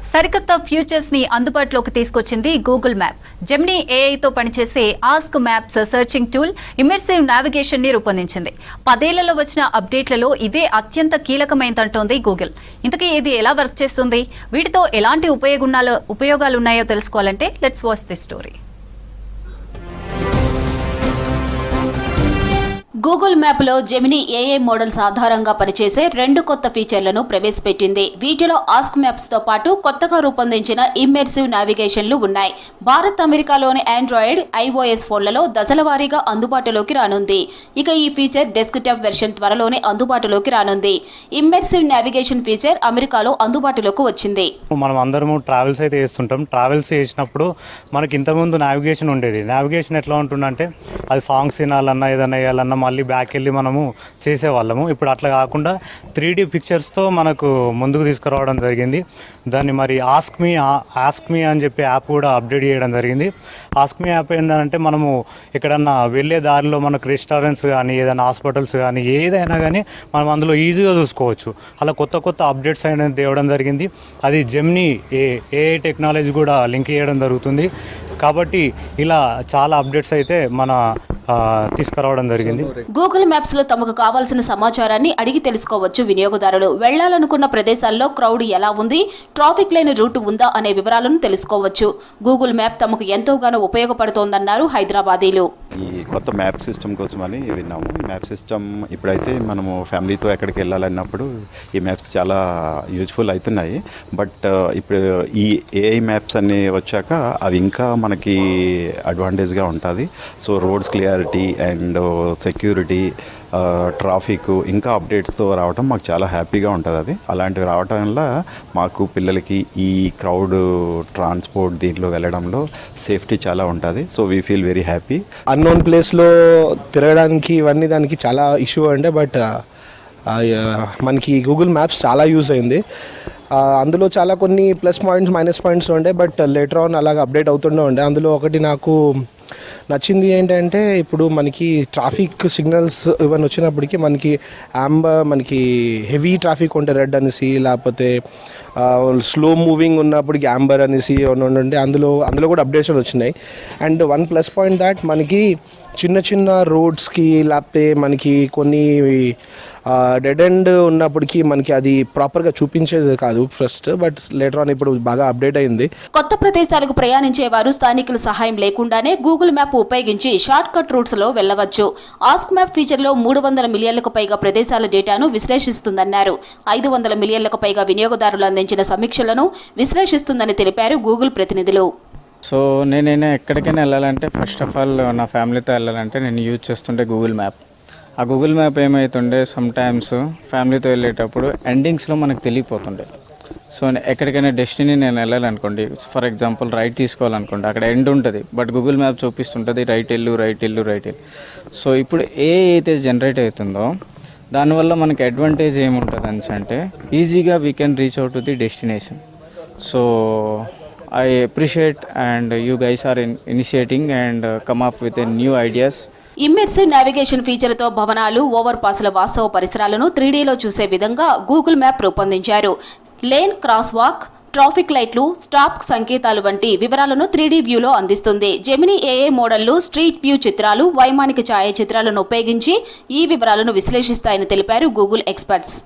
సరికొత్త ఫ్యూచర్స్ ని అందుబాటులోకి తీసుకొచ్చింది గూగుల్ మ్యాప్. జెమినీ ఏఐతో పనిచేసే ask maps searching tool immersive navigation ని రూపొందించింది. 10 ఏళ్లలో వచ్చిన అప్డేట్లలో ఇదే అత్యంత కీలకమైందంటోంది గూగుల్. ఇంతకీ ఇది ఎలా వర్క్ చేస్తుంది, వీటితో ఎలాంటి ఉపయోగాలు ఉన్నాయో తెలుసుకోవాలంటే let's watch this story. Google మ్యాప్లో జెమినీ ఏఐ మోడల్స్ ఆధారంగా పనిచేసే 2 కొత్త ఫీచర్లను ప్రవేశపెట్టింది. వీటిలో ఆస్క్ మ్యాప్స్తో పాటు కొత్తగా రూపొందించిన ఇమ్మర్సివ్ నావిగేషన్లు ఉన్నాయి. భారత్, అమెరికాలోని ఆండ్రాయిడ్, iOS ఫోన్లలో దశల వారీగా అందుబాటులోకి రానుంది. ఇక ఈ ఫీచర్ డెస్క్టాప్ వెర్షన్ త్వరలోనే అందుబాటులోకి రానుంది. ఇమ్మర్సివ్ నావిగేషన్ ఫీచర్ అమెరికాలో అందుబాటులోకి వచ్చింది. మనం అందరము ట్రావెల్స్ అయితే చేస్తుంటాం. ట్రావెల్స్ చేసినప్పుడు మనకి ఇంతకుముందు నావిగేషన్ ఉండేది. నావిగేషన్ ఎట్లా ఉంటుందంటే అది సాంగ్స్ వినాలన్నా ఏదైనా వేయాలన్నా మళ్ళీ బ్యాక్ వెళ్ళి మనము చేసేవాళ్ళము. ఇప్పుడు అట్లా కాకుండా 3D పిక్చర్స్తో మనకు ముందుకు తీసుకురావడం జరిగింది. దాన్ని మరి ఆస్క్ మీ అని చెప్పి యాప్ కూడా అప్డేట్ చేయడం జరిగింది. ఆస్క్ మీ యాప్ ఏంటంటే మనము ఎక్కడన్నా వెళ్ళే దారిలో మనకు రెస్టారెంట్స్ కానీ ఏదైనా హాస్పిటల్స్ కానీ ఏదైనా కానీ మనం అందులో ఈజీగా చూసుకోవచ్చు. అలా కొత్త కొత్త అప్డేట్స్ అనేది తేవడం జరిగింది. అది జెమినీ ఏఐ టెక్నాలజీ కూడా లింక్ చేయడం జరుగుతుంది. కాబట్టి ఇలా చాలా అప్డేట్స్ అయితే మన తీసుకురావడం జరిగింది. గూగుల్ మ్యాప్స్ లో తమకు కావాల్సిన సమాచారాన్ని అడిగి తెలుసుకోవచ్చు వినియోగదారులు. వెళ్లాలనుకున్న ప్రదేశాల్లో క్రౌడ్ ఎలా ఉంది, ట్రాఫిక్ లేని రూట్ ఉందా అనే వివరాలను తెలుసుకోవచ్చు. గూగుల్ మ్యాప్ తమకు ఎంతోగానో ఉపయోగపడుతోందన్నారు హైదరాబాదీలు. ఈ కొత్త మ్యాప్ సిస్టమ్ కోసమని విన్నాము. ఈ మ్యాప్ సిస్టమ్ ఇప్పుడైతే మనము ఫ్యామిలీతో ఎక్కడికి వెళ్ళాలన్నప్పుడు ఈ మ్యాప్స్ చాలా యూజ్ఫుల్ అవుతున్నాయి. బట్ ఇప్పుడు ఈ ఏఐ మ్యాప్స్ అన్ని వచ్చాక అవి ఇంకా మనకి అడ్వాంటేజ్గా ఉంటుంది. So roads clear and security, traffic ఇంకా అప్డేట్స్తో రావటం మాకు చాలా హ్యాపీగా ఉంటుంది. అది అలాంటివి రావటం వల్ల మాకు పిల్లలకి ఈ క్రౌడ్ ట్రాన్స్పోర్ట్ దీంట్లో వెళ్ళడంలో సేఫ్టీ చాలా ఉంటుంది. So we feel very happy. Unknown ప్లేస్లో తిరగడానికి ఇవన్నీ దానికి చాలా ఇష్యూ ఉండే, బట్ మనకి గూగుల్ మ్యాప్స్ చాలా యూజ్ అయింది. అందులో చాలా కొన్ని ప్లస్ పాయింట్స్ మైనస్ పాయింట్స్ ఉండే, బట్ లేటర్ ఆన్ అలాగ అప్డేట్ అవుతుండే ఉండే. అందులో ఒకటి నాకు నచ్చింది ఏంటంటే ఇప్పుడు మనకి ట్రాఫిక్ సిగ్నల్స్ ఇవన్నీ వచ్చినప్పటికీ మనకి మనకి హెవీ ట్రాఫిక్ ఉంటే రెడ్ అనేసి, లేకపోతే స్లో మూవింగ్ ఉన్నప్పటికి యాంబర్ అనేసి ఉండే అందులో కూడా అప్డేట్స్ వచ్చినాయి. And one plus point that మనకి చిన్న చిన్న రోడ్స్కి లేకపోతే మనకి కొన్ని డెడ్ ఎండ్ ఉన్నప్పటికీ మనకి అది ప్రాపర్గా చూపించేది కాదు ఫస్ట్, బట్ లేటర్ ఆన్ ఇప్పుడు బాగా అప్డేట్ అయింది. కొత్త ప్రదేశాలకు ప్రయాణించేవారు స్థానికుల సహాయం లేకుండానే గూగుల్ మ్యాప్ ఉపయోగించి షార్ట్ కట్ రూట్స్లో వెళ్లవచ్చు. ఆస్క్ మ్యాప్ ఫీచర్లో 300 మిలియన్లకు పైగా ప్రదేశాల డేటాను విశ్లేషిస్తుందన్నారు. 500 మిలియన్లకు పైగా వినియోగదారులు అందించిన సమీక్షలను విశ్లేషిస్తుందని తెలిపారు గూగుల్ ప్రతినిధులు. సో నేనైనా ఎక్కడికైనా వెళ్ళాలంటే ఫస్ట్ ఆఫ్ ఆల్ నా ఫ్యామిలీతో వెళ్ళాలంటే నేను యూజ్ చేస్తుంటే గూగుల్ మ్యాప్. ఆ గూగుల్ మ్యాప్ ఏమవుతుండే సమ్ టైమ్స్ ఫ్యామిలీతో వెళ్ళేటప్పుడు ఎండింగ్స్లో మనకు తెలియపోతుండే. సో ఎక్కడికైనా డెస్టినీ నేను వెళ్ళాలనుకోండి, ఫర్ ఎగ్జాంపుల్ రైట్ తీసుకోవాలనుకోండి, అక్కడ ఎండ్ ఉంటుంది, బట్ గూగుల్ మ్యాప్ చూపిస్తుంటుంది రైట్ వెళ్ళు. సో ఇప్పుడు అయితే జనరేట్ అవుతుందో దానివల్ల మనకి అడ్వాంటేజ్ ఏముంటుంది అంటే ఈజీగా we can reach out to the destination. So I appreciate and you guys are initiating and come up with a new ideas. Immersive navigation ఫీచర్తో భవనాలు, ఓవర్ పాస్ల వాస్తవ పరిసరాలను 3Dలో చూసే విధంగా గూగుల్ మ్యాప్ రూపొందించారు. లేన్, క్రాస్ వాక్, ట్రాఫిక్ లైట్లు, స్టాప్ సంకేతాలు వంటి వివరాలను 3D వ్యూలో అందిస్తుంది. జెమినీ ఏఐ మోడళ్లు స్ట్రీట్ వ్యూ చిత్రాలు, వైమానిక ఛాయాచిత్రాలను ఉపయోగించి ఈ వివరాలను విశ్లేషిస్తాయని తెలిపారు గూగుల్ ఎక్స్పర్ట్స్.